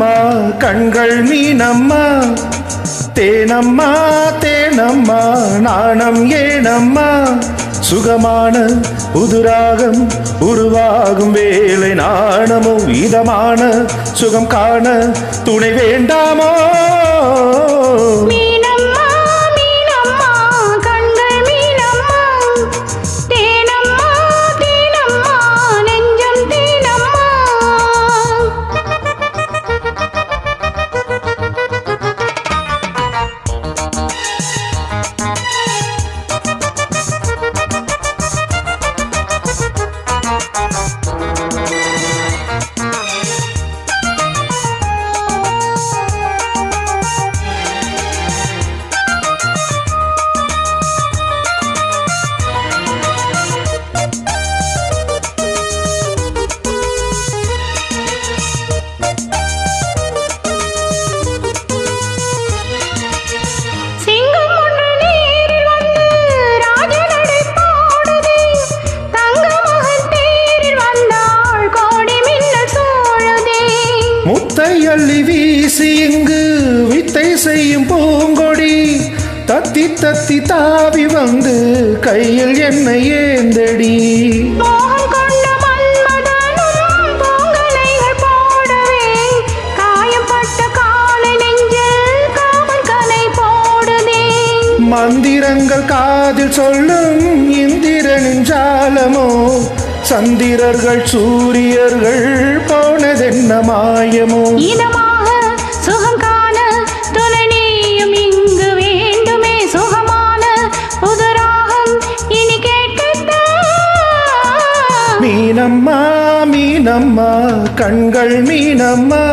மீனம்மா கண்கள் மீனம்மா தேனம்மா தேனம்மா நாணம் ஏனம்மா சுகமான புதுராகம் உருவாகும் வேலை நாணமோ இதமான சுகம் காண துணை வேண்டாமோ முத்தை அள்ளி வீசி இங்கு வித்தை செய்யும் பூங்கொடி தத்தி தத்தி தாவி வந்து கையில் என்னை ஏந்தடி மந்திரங்கள் காதில் சொல்லும் இந்திரனின் ஜாலமோ சந்திரர்கள் சூரியர்கள் போனதென்ன மாயமோ இதமாக சுகம் காண துணனியும் இங்கு வேண்டுமே சுகமான புதுராகம் இனி கேட்கத்தான் மீனம்மா மீனம்மா கண்கள் மீனம்மா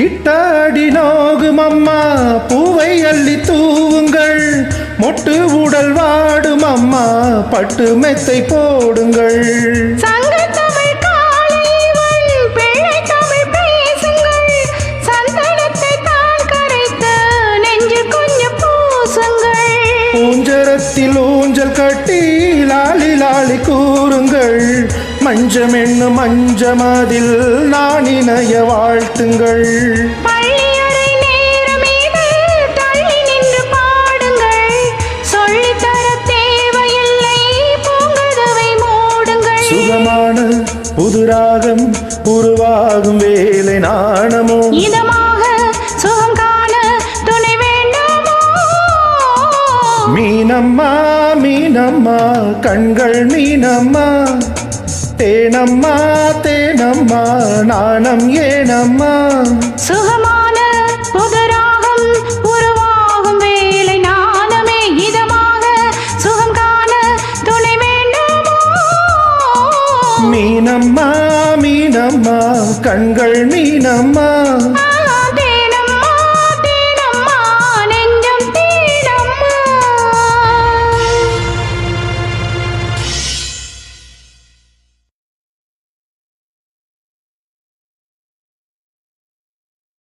இட்டாடி நோகும் அம்மா பூவை அள்ளி தூவுங்கள் மொட்டு உடல் வாடும் அம்மா பட்டு மெத்தை போடுங்கள் ஊஞ்சரத்தில் ஊஞ்சல் கட்டி லாலி லாலி கூறுங்கள் மஞ்சம் என்னும் மஞ்சமதில் நான் இணைய வாழ்த்துங்கள் சுகமான புதுராகம் உருவாகும் வேலை நாணமோ இதமாக சுகம் காண துணை வேண்டாமோ மீனம்மா மீனம்மா கண்கள் மீனம்மா தேனம்மா தேனம்மா நாணம் ஏனம்மா சுகமான புதுராகம் உருவாகும் வேலை நாணமே இதமாக சுகம் காண துணை வேண்டாமோ மீனம்மா மீனம்மா கண்கள் மீனம்மா